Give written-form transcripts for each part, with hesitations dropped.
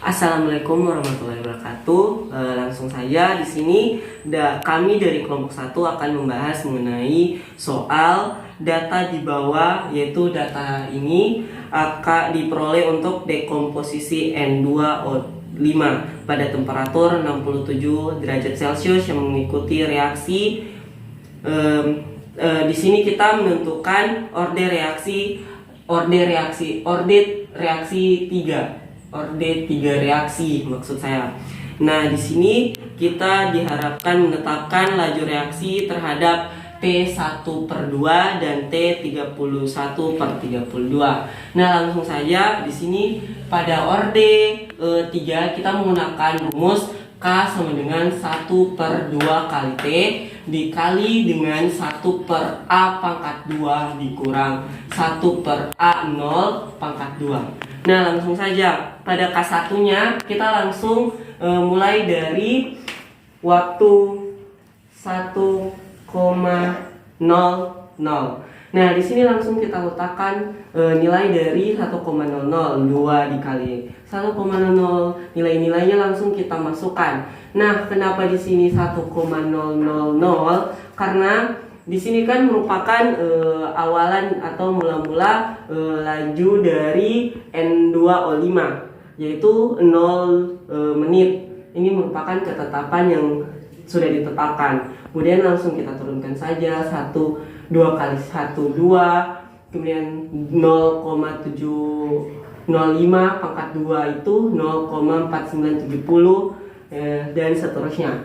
Assalamualaikum warahmatullahi wabarakatuh. Langsung saja di sini kami dari kelompok 1 akan membahas mengenai soal data di bawah, yaitu data ini akan diperoleh untuk dekomposisi N2O5 pada temperatur 67 derajat Celcius yang mengikuti reaksi. Di sini kita menentukan orbit reaksi 3 reaksi maksud saya. Nah, di sini kita diharapkan menetapkan laju reaksi terhadap T1/2 dan T31/32. Nah, langsung saja di sini pada orde 3 kita menggunakan rumus K sama dengan 1/2 kali T dikali dengan 1/A⁴ dikurang 1/A0 pangkat 2. Nah, langsung saja pada K1 nya kita langsung mulai dari waktu 1,00. Nah, di sini langsung kita letakkan nilai dari 1,00, 2 dikali 1,00, nilai-nilainya langsung kita masukkan. Nah, kenapa di sini 1,000? Karena di sini kan merupakan awalan atau mula-mula laju dari N2O5, yaitu 0 menit. Ini merupakan ketetapan yang sudah ditetapkan. Kemudian langsung kita turunkan saja 2 kali 2, kemudian 0,705 pangkat 2 itu 0,4970 dan seterusnya.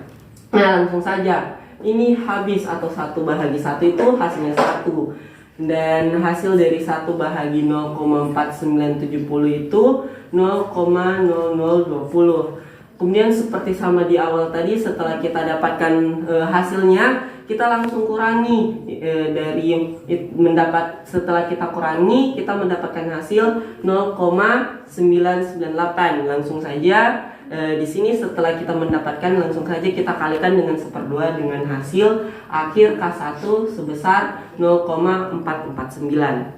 Nah, langsung saja ini habis atau 1/1 itu hasilnya 1, dan hasil dari 1/0,4970 itu 0,0020. Kemudian seperti sama di awal tadi, setelah kita dapatkan hasilnya, kita langsung kurangi setelah kita kurangi, kita mendapatkan hasil 0,998. Langsung saja di sini setelah kita mendapatkan, langsung saja kita kalikan dengan 1/2 dengan hasil akhir K1 sebesar 0,449.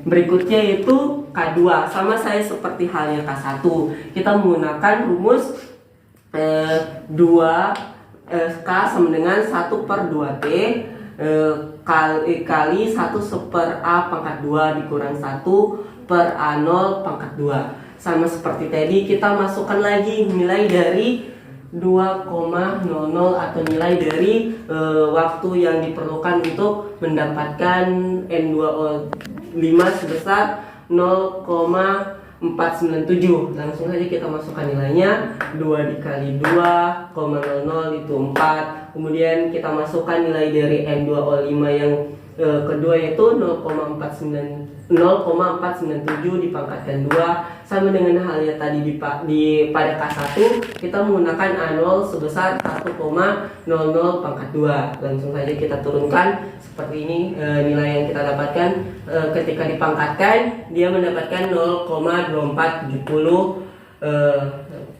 Berikutnya itu K2, sama saya seperti halnya K1. Kita menggunakan rumus K sama dengan 1/2T kali 1/A⁴ dikurang 1/A0 pangkat 2. Sama seperti tadi, kita masukkan lagi nilai dari 2,00 atau nilai dari waktu yang diperlukan untuk mendapatkan N2O5 sebesar 0,497. Langsung saja kita masukkan nilainya. 2 dikali 2,00 itu 4. Kemudian kita masukkan nilai dari N2O5 yang kedua yaitu 0,497 dipangkatkan 2, sama dengan halnya tadi pada K1 kita menggunakan A0 sebesar 1,00 pangkat 2. Langsung saja kita turunkan seperti ini. Nilai yang kita dapatkan ketika dipangkatkan, dia mendapatkan 0,2470,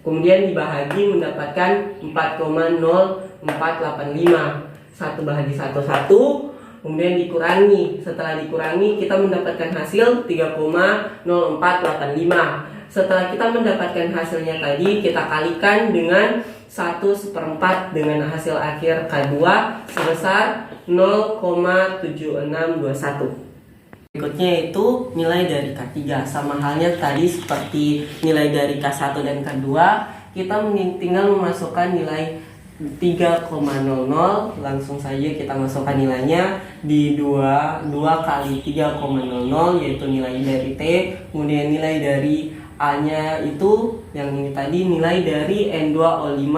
kemudian dibahagi mendapatkan 4,0485. 1/1, kemudian dikurangi. Setelah dikurangi, kita mendapatkan hasil 3,0485. Setelah kita mendapatkan hasilnya tadi, kita kalikan dengan 1/4 dengan hasil akhir K2 sebesar 0,7621. Berikutnya itu nilai dari K3. Sama halnya tadi seperti nilai dari K1 dan K2, kita tinggal memasukkan nilai 3,00. Langsung saja kita masukkan nilainya di 2 kali 3,00, yaitu nilai dari T. Kemudian nilai dari A nya itu yang ini tadi, nilai dari N2O5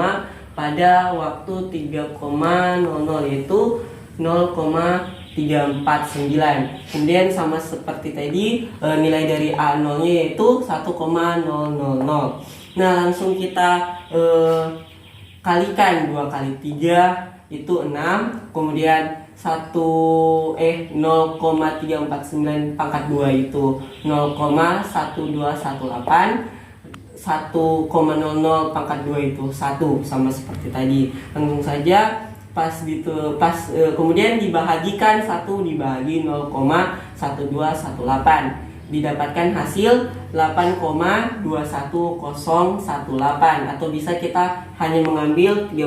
pada waktu 3,00 yaitu 0,349. Kemudian sama seperti tadi, nilai dari A0 nya yaitu 1,000. Nah, langsung kita kalikan 2 kali 3 itu 6, kemudian 0,349 pangkat 2 itu 0,1218, 1,00 pangkat 2 itu 1, sama seperti tadi. Langsung saja kemudian dibahagikan 1 dibagi 0,1218, didapatkan hasil 8,21018, atau bisa kita hanya mengambil tiga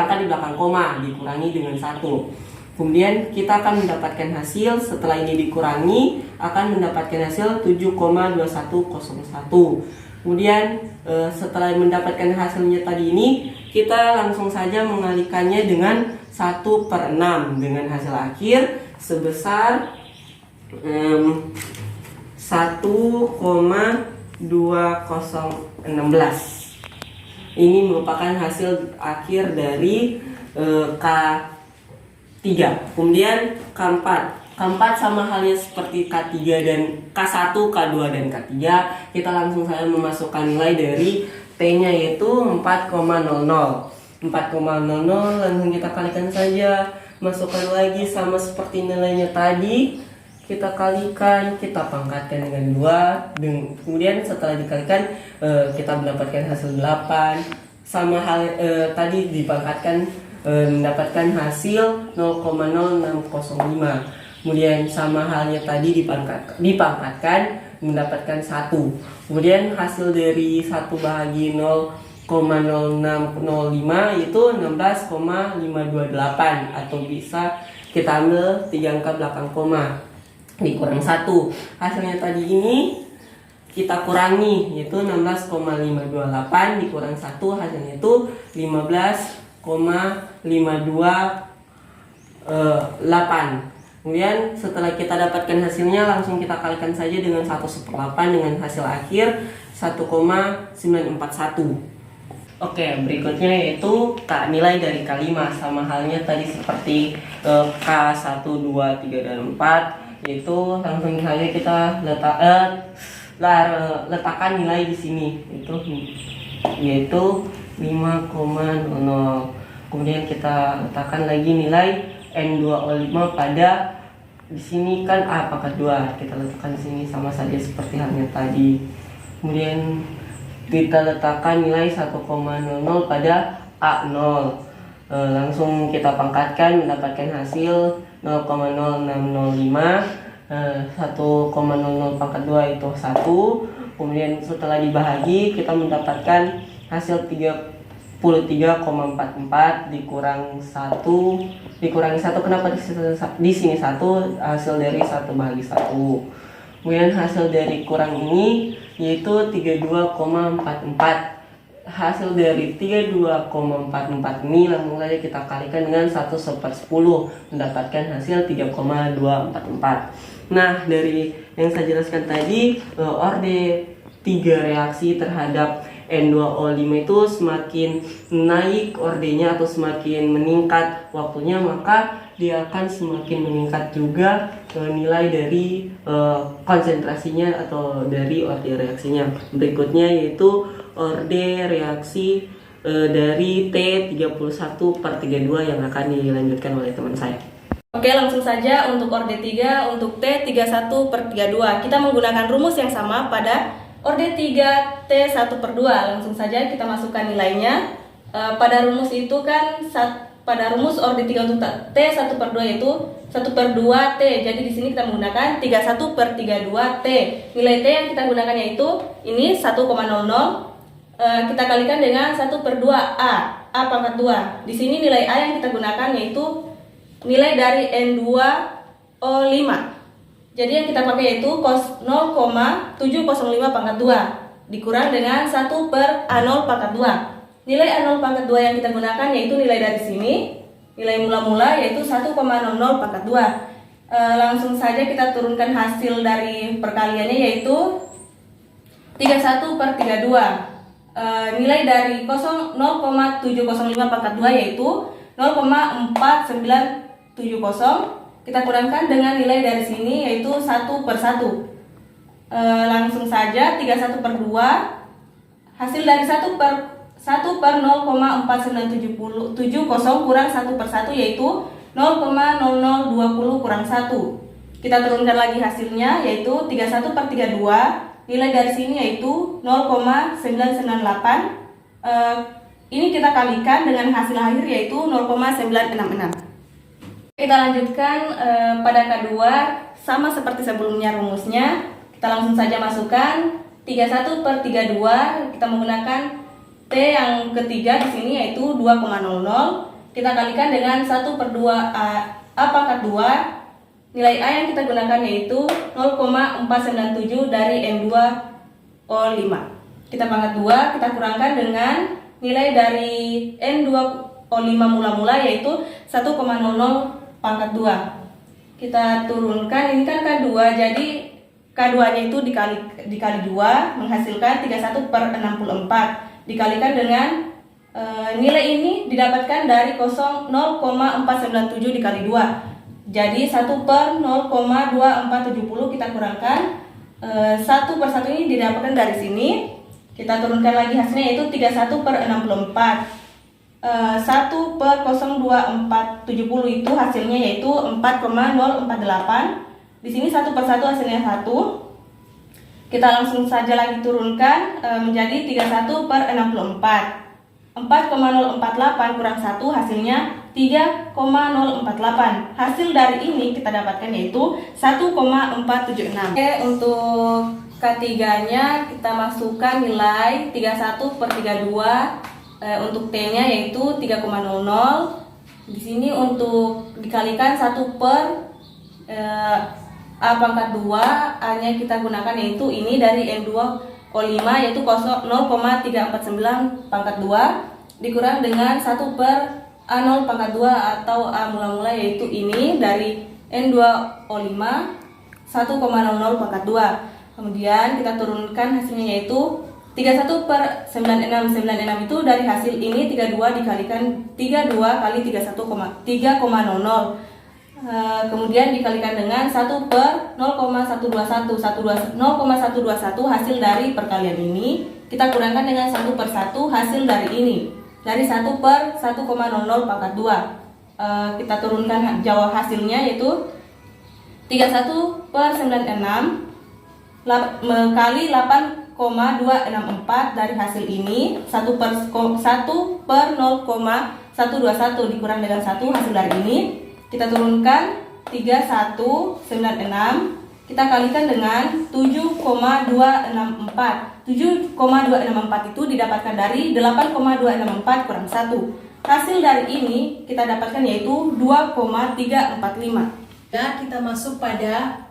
angka di belakang koma dikurangi dengan 1. Kemudian kita akan mendapatkan hasil, setelah ini dikurangi akan mendapatkan hasil 7,2101. Kemudian setelah mendapatkan hasilnya tadi ini, kita langsung saja mengalihkannya dengan 1/6 dengan hasil akhir sebesar 1,2016. Ini merupakan hasil akhir dari K3. Kemudian K4. K4 sama halnya seperti K3 dan K1, K2 dan K3. Kita langsung saja memasukkan nilai dari T-nya yaitu 4,00. 4,00 langsung kita kalikan saja. Masukkan lagi sama seperti nilainya tadi. Kita kalikan, kita pangkatkan dengan 2. Kemudian setelah dikalikan kita mendapatkan hasil 8. Sama hal tadi dipangkatkan mendapatkan hasil 0,0605. Kemudian sama halnya tadi dipangkatkan mendapatkan 1. Kemudian hasil dari 1 bahagi 0,0605 itu 16,528, atau bisa kita ambil 3 angka belakang koma dikurang 1. Hasilnya tadi ini kita kurangi, yaitu 16,528 dikurang 1, hasilnya itu 15,528. Kemudian setelah kita dapatkan hasilnya, langsung kita kalikan saja dengan 1/8 dengan hasil akhir 1,941. Oke, berikutnya yaitu nilai dari K5. Sama halnya tadi seperti K1, 2, 3, dan 4, yaitu langsung saja kita letakkan nilai di sini, yaitu 5,00. Kemudian kita letakkan lagi nilai N2O5 pada di sini kan A pangkat 2. Kita letakkan di sini sama saja seperti halnya tadi. Kemudian kita letakkan nilai 1,00 pada A0. Langsung kita pangkatkan mendapatkan hasil 0,0605. 1,00 pangkat 2 itu 1. Kemudian setelah dibahagi kita mendapatkan hasil 33,44 dikurangi 1. Kenapa di sini 1? Hasil dari 1 bahagi 1. Kemudian hasil dari kurang ini yaitu 32,44. Hasil dari 32,44 ini langsung saja kita kalikan dengan 1/10 mendapatkan hasil 3,244. Nah, dari yang saya jelaskan tadi, orde 3 reaksi terhadap N2O5 itu semakin naik ordenya atau semakin meningkat waktunya, maka dia akan semakin meningkat juga nilai dari konsentrasinya atau dari orde reaksinya. Berikutnya yaitu orde reaksi dari T31/32 yang akan dilanjutkan oleh teman saya. Oke, langsung saja untuk orde 3 untuk T31/32. Kita menggunakan rumus yang sama pada orde 3 T1/2. Langsung saja kita masukkan nilainya. Pada rumus itu kan pada rumus orde 3 untuk T1/2 itu 1/2 T. Jadi di sini kita menggunakan 31/32 T. Nilai T yang kita gunakan yaitu ini 1,00. Kita kalikan dengan 1/2 A pangkat 2. Di sini nilai A yang kita gunakan yaitu nilai dari N2O5. Jadi yang kita pakai yaitu 0,705 pangkat 2 dikurang dengan 1/A0 pangkat 2. Nilai A0 pangkat 2 yang kita gunakan yaitu nilai dari sini, nilai mula-mula yaitu 1,00 pangkat 2. Langsung saja kita turunkan hasil dari perkaliannya yaitu 31/32. Nilai dari 0,705 pangkat 2 yaitu 0,4970. Kita kurangkan dengan nilai dari sini yaitu 1/1. Langsung saja 31/2. Hasil dari 1/0,4970 kurang 1/1 yaitu 0,0020 kurang 1. Kita turunkan lagi hasilnya yaitu 31/32. Nilai dari sini yaitu 0,998. Ini kita kalikan dengan hasil akhir yaitu 0,966. Kita lanjutkan pada K2 sama seperti sebelumnya rumusnya. Kita langsung saja masukkan 31 per 32. Kita menggunakan T yang ketiga di sini yaitu 2,00. Kita kalikan dengan 1 per 2 A pangkat 2. Nilai A yang kita gunakan yaitu 0,497 dari N2O5. Kita pangkat 2, kita kurangkan dengan nilai dari N2O5 mula-mula yaitu 1,00 pangkat 2. Kita turunkan, ini kan K2, jadi K2-nya itu dikali 2 menghasilkan 31 per 64. Dikalikan dengan nilai ini didapatkan dari 0,497 dikali 2. Jadi 1 per 0,2470 kita kurangkan 1 per 1 ini didapatkan dari sini. Kita turunkan lagi hasilnya yaitu 31 per 64. 1 per 02470 itu hasilnya yaitu 4,048. Di sini 1 per 1 hasilnya 1. Kita langsung saja lagi turunkan menjadi 31 per 64. 4,048 kurang 1 hasilnya 3,048. Hasil dari ini kita dapatkan yaitu 1,476. Oke, untuk K3-nya kita masukkan nilai 31 per 32. Untuk T-nya yaitu 3,00. Di sini untuk dikalikan 1 per A pangkat 2, A-nya kita gunakan yaitu ini dari N2O5 yaitu 0,349 pangkat 2 dikurang dengan 1 per A0 pangkat 2 atau A mula-mula yaitu ini dari N2O5 1,00 pangkat 2. Kemudian kita turunkan hasilnya yaitu 31 per 96. 96 itu dari hasil ini 32 dikalikan 32 kali 3,0. Kemudian dikalikan dengan 1 per 0,121 hasil dari perkalian ini. Kita kurangkan dengan 1 per 1 hasil dari ini. Dari 1 per 1,00 pangkat 2. Kita turunkan jawab hasilnya yaitu 31 per 96 kali 8,264 dari hasil ini. 1 per 0,121 dikurang dengan 1 hasil dari ini. Kita turunkan 3196, kita kalikan dengan 7,264. 7,264 itu didapatkan dari 8,264 kurang 1. Hasil dari ini kita dapatkan yaitu 2,345. Nah, kita masuk pada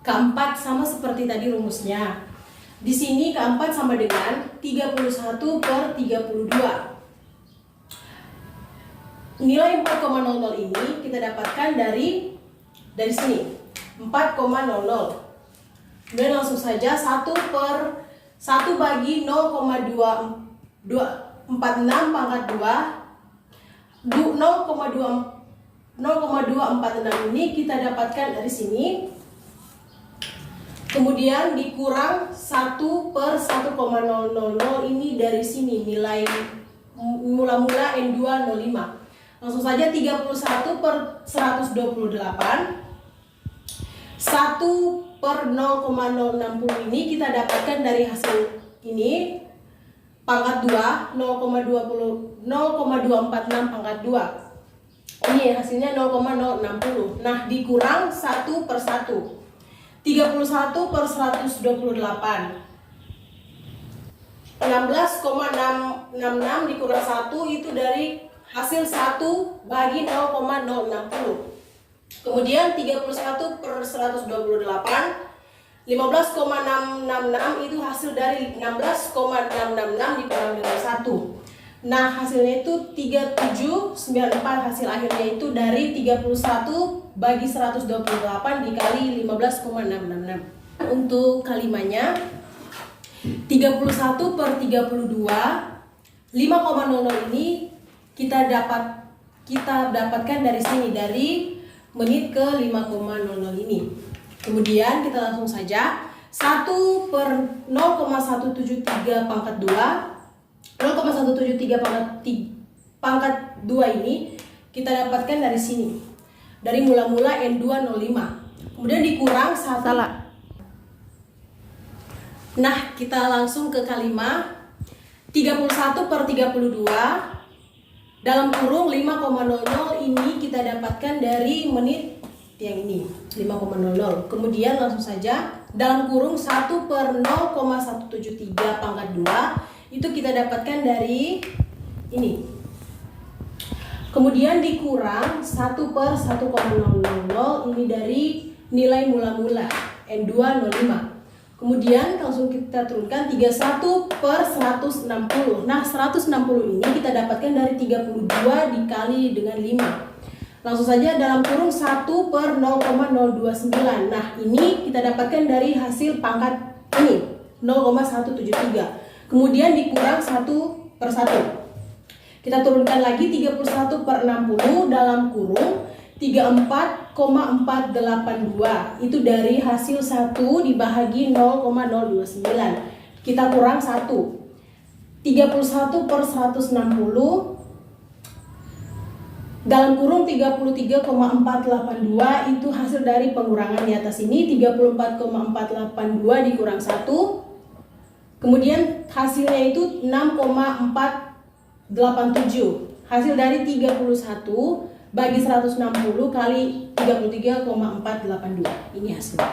keempat sama seperti tadi rumusnya. Di sini keempat sama dengan 31 per 32. Nilai 4,00 ini kita dapatkan dari sini 4,00. Kemudian langsung saja 1 per 1 bagi 0,246 pangkat 2 0,246 ini kita dapatkan dari sini. Kemudian dikurang 1 per 1,000 ini dari sini nilai mula-mula N2O5. Langsung saja 31 per 128 1 per 0,060 ini kita dapatkan dari hasil ini pangkat 2 0,2446 pangkat 2. Ini hasilnya 0,060. Nah, dikurang 1 per 1 31 per 128 16,666 dikurang 1 itu dari hasil 1 bagi 0,060. Kemudian 31 per 128 15,666 itu hasil dari 16,666 dikurang dengan 1. Nah, hasilnya itu 3794. Hasil akhirnya itu dari 31 bagi 128 dikali 15,666. Untuk kalimatnya 31 per 32 5,00 ini kita dapatkan dari sini, dari menit ke 5,00 ini. Kemudian kita langsung saja 1 per 0,173 pangkat 2 0,173 pangkat 2 ini kita dapatkan dari sini, dari mula-mula N2O5. Kemudian dikurang 1. Nah, kita langsung ke kalimat 31 per 32 dalam kurung 5,00 ini kita dapatkan dari menit yang ini. 5,00. Kemudian langsung saja dalam kurung 1 per 0,173 pangkat 2 itu kita dapatkan dari ini. Kemudian dikurang 1 per 1,000 ini dari nilai mula-mula N205. Kemudian langsung kita turunkan 31 per 160. Nah 160 ini kita dapatkan dari 32 dikali dengan 5. Langsung saja dalam kurung 1 per 0,029. Nah ini kita dapatkan dari hasil pangkat ini 0,173. Kemudian dikurang 1 per 1. Kita turunkan lagi 31 per 60 dalam kurung 34,482. Itu dari hasil 1 dibahagi 0,029. Kita kurang 1. 31 per 160 dalam kurung 33,482 itu hasil dari pengurangan di atas ini. 34,482 dikurang 1. Kemudian hasilnya itu 6,487. Hasil dari 31 bagi 160 kali 33,482. Ini hasilnya.